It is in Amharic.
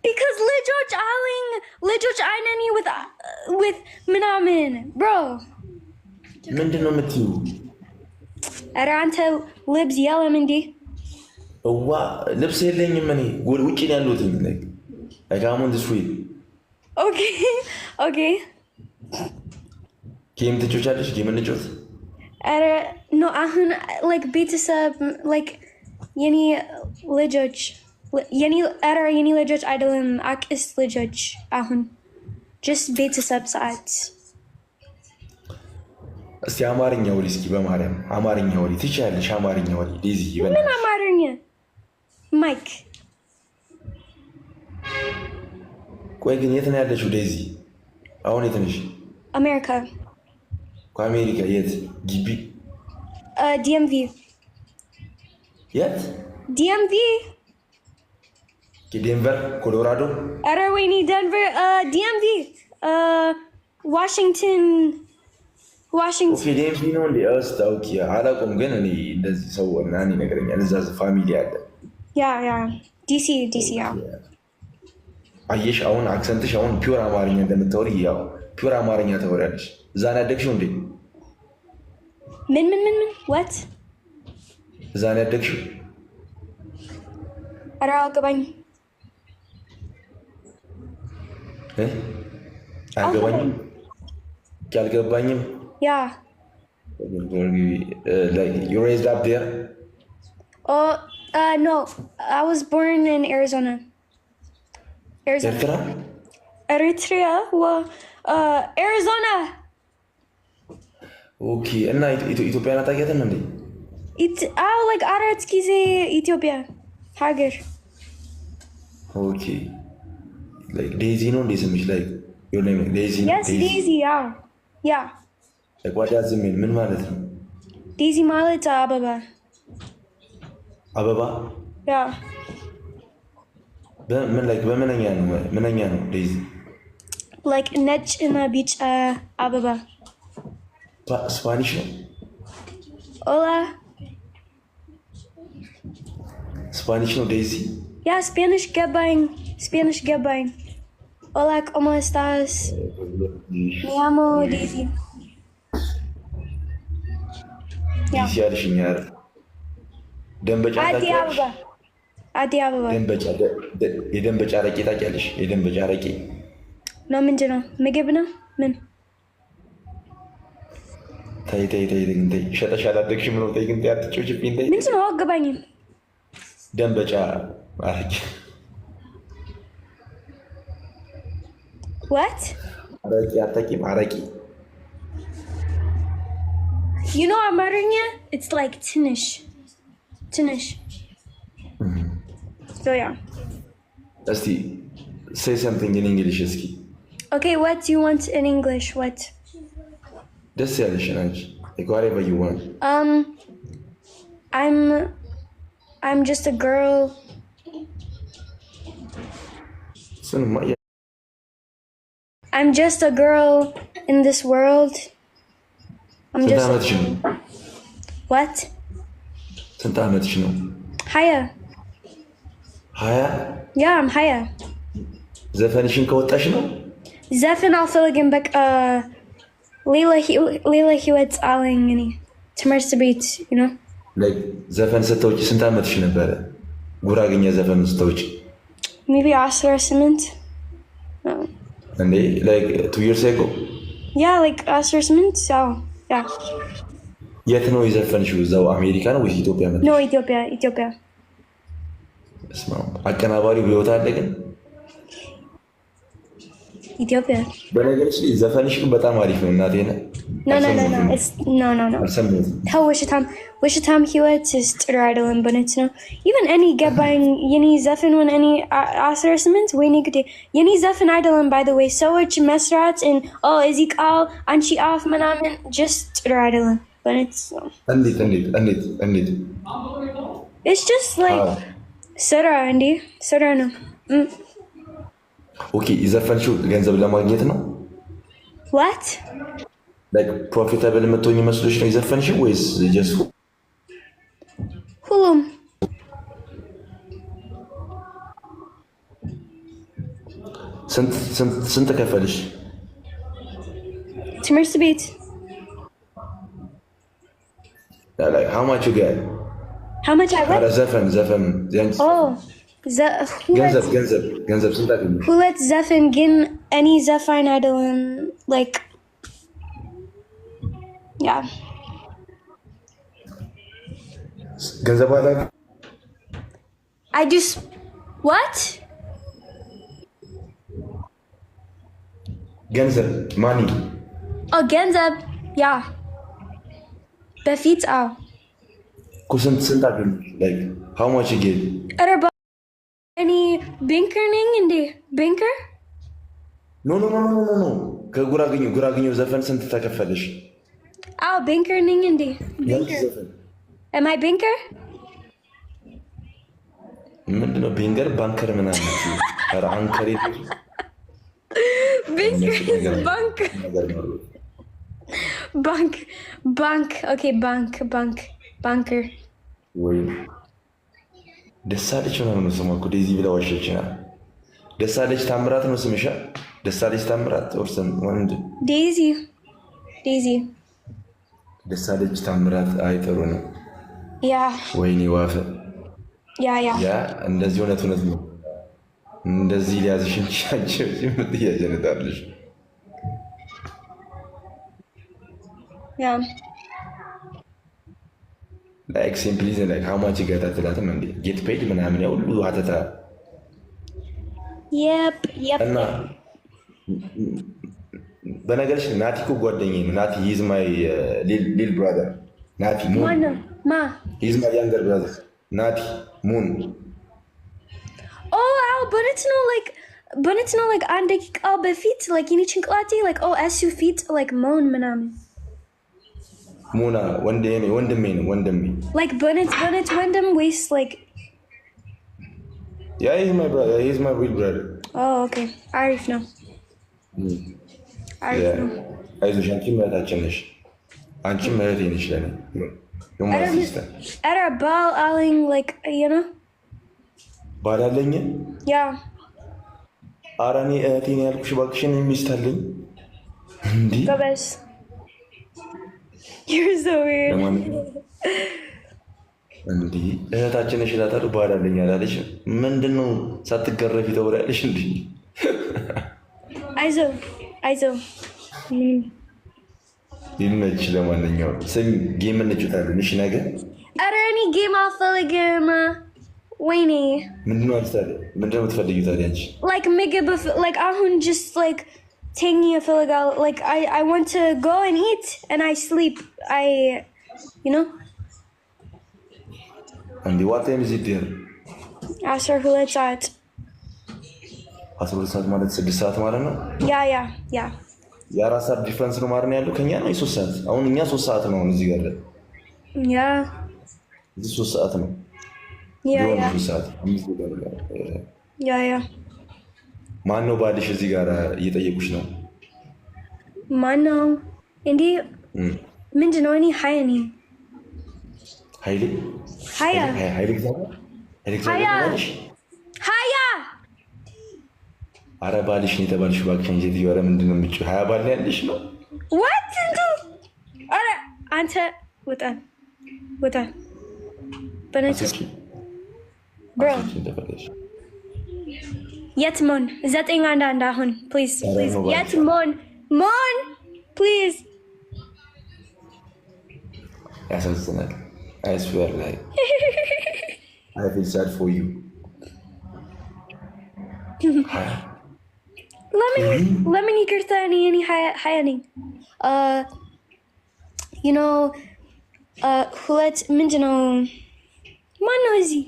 because ልጆች አይነኒ with ምናምን bro ምንድን ነው የምትይው? ኧረ አንተ ልብስ የለም እንዴ? እዋ ልብስ የለኝም እኔ ውጭ ነው ያለሁት። I'm on the street. Okay. ጌም ትጫወቻለሽ? ጌም እንጫወት? ኧረ no አሁን like ቤተሰብ like የኔ ልጆች የኔ ልጆች አይደለም አክስት ልጆች አሁን just ቤተሰብ ሰዓት። እስቲ አማርኛ ወሬ እስኪ በማርያም አማርኛ ወሬ ትችያለሽ? አማርኛ ወሬ ዴዚ ይበል። ምን አማርኛ? ማይክ ቆይ ግን የት ነው ያለሽው ዴዚ? አሁን የት ነሽ? አሜሪካ። ከአሜሪካ የት ግቢ? ዲኤምቪ። የት? ዲኤምቪ ዴንቨር ኮሎራዶ። ኧረ ወይኔ ደንቨር ዲኤምቪ ዋሽንግተን ዲኤምቪ ነው እንዴ? እስታውቂ አላውቅም፣ ግን እኔ እንደዚህ ሰው ምናምን ይነግረኛል። እዛ ፋሚሊ አለ። ያ ዲሲ ያ አየሽ፣ አሁን አክሰንትሽ አሁን ፒውር አማርኛ እንደምታወሪ ያው ፒውር አማርኛ ታወሪያለሽ። እዛ ነው ያደግሽው እንዴ? ምን what? እዛ ነው ያደግሽው? ኧረ አልገባኝም። አልገባኝም። Yeah. Like you raised up there? No. I was born in Arizona. Eritrea? Well, Arizona. Okay. እና ኢትዮጵያን አታውቂያትም እንዴ? like አራት ጊዜ ኢትዮጵያ ሀገር። Okay. Like Daisy ነው እንዴ ስምሽ? Like your name Daisy? Yes, Daisy. Yeah. Like what does it mean? ምን ማለት ነው? Daisy ማለት አበባ። አበባ? Yeah. በምንኛ ነው ዴዚ? like ነጭ እና ቢጫ አበባ። ስፓኒሽ ነው? ኦላ ስፓኒሽ ነው ዴዚ? ያ ስፓኒሽ ገባኝ። ኦላ como estás? Me llamo Daisy. ዴዚ ያልሽኝ አይደል? ደንበጫ አዲስ አበባ የደንበጫ አረቄ ታውቂያለሽ? የደንበጫ አረቄ ነው ምንድን ነው? ምግብ ነው? ምን? ተይ ሸጠሽ አላደግሽም ነው። ተይ ግን አትጮችብኝ። ተይ ምንድን ነው? አልገባኝም። ደንበጫ አረቄ what? አረቄ አታውቂም? አረቄ you know አማርኛ it's like ትንሽ so yeah. እስቲ say something in English እስኪ። Okay, what do you want in English? What? ደስ ያለሽን አንቺ like whatever you want. I'm just a girl. I'm just a girl in this world. What? ስንት ዓመትሽ ነው? Haya. Yeah, I'm Haya. ዘፈንሽን ከወጣሽ ነው? ዘፈን አልፈልግም። በቃ ሌላ ህይወት አለኝ እኔ ትምህርት ቤት like ዘፈን ስትወጪ ስንት ዓመትሽ ነበረ? ጉራግኛ ዘፈን ስትወጪ? maybe 18 እንዴ like 2 years ago? yeah, like 18 so yeah. የት ነው የዘፈንሽው? እዛው አሜሪካ ነው ወይስ ኢትዮጵያ? no, ኢትዮጵያ። አቀናባሪው ህይወት አለ ግን ኢትዮጵያ። በነገርሽ ላይ ዘፈንሽ ግን በጣም አሪፍ ነው እናቴ ነው። ተው ውሽታም ህይወት ጥሩ አይደለም በእውነት ነው። ኢቨን እኔ ገባኝ የኔ ዘፈን ሆነ እኔ 18 ወይኔ ግዴ የኔ ዘፈን አይደለም by the way ሰዎች መስራት እዚህ ቃል አንቺ አፍ ምናምን just ጥሩ አይደለም በእውነት ነው። እንዴት it's just like ስራ ነው። ኦኬ የዘፈንሽው ገንዘብ ለማግኘት ነው? what like profitable የምትሆኝ መስሎሽ ነው የዘፈንሽው ወይስ just ሁሉም? ስንት ከፈልሽ? ትምህርት ቤት how much you get? how much I ኧረ read? ዘፈን ገንዘብ ስንት አገኘሽ? ሁለት ዘፈን ግን እኔ ዘፋኝ አይደለም like yeah ገንዘብ አላ I just what? ገንዘብ ማኒ Oh ገንዘብ yeah በፊት እኮ ስንት አገኘሽ? like how much you get? ኧረ እኔ ቤንከር ነኝ እንዴ ቤንከር ኖ ከጉራግኘው ዘፈን ስንት ተከፈለሽ? ቤንከር ነኝ እንዴ ቤንከር ዘፈን am I ቤንከር ምንድነው ቤንከር ባንከር ምናምን ኧረ አንከር ቤንከር ባንክ ኦኬ ባንከር ወይ ደሳለች ምናምን ነው ስሟ እኮ ዴዚ ብላ ዋሸችና ደሳለች ታምራት ነው ስምሻ ደሳለች ታምራት ወርሰን ወንድ ዴዚ ደሳለች ታምራት አይጠሩ ነው ያ ወይኔ ዋፈ ያ እንደዚህ እውነት ነው እንደዚህ ሊያዝሽን ቻቸው ምትያጀነታለሽ ያ ላይክ ሲምፕሊ ላይክ ሃው ማች ገታ ትላትም እንዴ ጌት ፔድ ምናምን ያው ሁሉ ሀተታ yep እና በነገርሽ ናቲ እኮ ጓደኛዬ ነው ናቲ ሂዝ ማይ ሊል ብራዘር ናቲ ሙን ሂዝ ማይ ያንገር ብራዘር ናቲ ሙን but it's not like አንድ ደቂቃ በፊት like የኔ ጭንቅላቴ like እሱ ፊት like መሆን ምናምን ሙና ወንድሜ ነው like በነት ወንድም ወይስ like yeah he's my real brother okay አሪፍ ነው አይዞሽ አንቺም እህታችን ነሽ አንቺም እህቴ ነሽ ለኔ you're my sister ኧረ ባል አለኝ like you know ባል አለኝ yeah ኧረ እኔ እህቴ ነው ያልኩሽ እባክሽን ሚስት አለኝ እንዴ ጎበዝ you're so weird እንዴ እህታችን ነሽ እላታለሁ ባል አለኝ አላለሽ ምንድነው ሳትገረፊ ተወራለሽ እንዴ አይዞህ ይመች ለማንኛውም ስም ጌም እንጫወታለን እሺ ነገ ኧረ እኔ ጌም አልፈልግም ወይኔ ምንድነው የምትፈልጊው ታዲያ አንቺ like ምግብ like አሁን just like ተኝ እፈልጋለሁ like I want to go and eat and I sleep you know and what time is it there 12 ሰዓት 12 ሰዓት ማለት 6 ሰዓት ማለት ነው ያ የአራት ሰዓት ዲፍረንስ ነው ማለት ነው ያለው ከኛ ነው የ3 ሰዓት አሁን እኛ 3 ሰዓት ነው እዚህ ጋር እዚህ 3 ሰዓት ነው ያ ማን ነው ባልሽ እዚህ ጋር እየጠየቁሽ ነው ማን ነው እንዴ ምንድን ነው እኔ ሀያ አረ ባልሽ ነው የተባልሽ እባክሽ እንጂ ኧረ ምንድን ነው የምትይው ሀያ ባል ያለሽ ነው what ኧረ አንተ ውጣ በነጭ bro የት ሞን 911 አሁን please የት ሞን please ያሳዝናል I swear like I feel sad for you ለምን ይቅርታ እኔ ሀያ ነኝ you know ሁለት ምንድን ነው ማን ነው እዚህ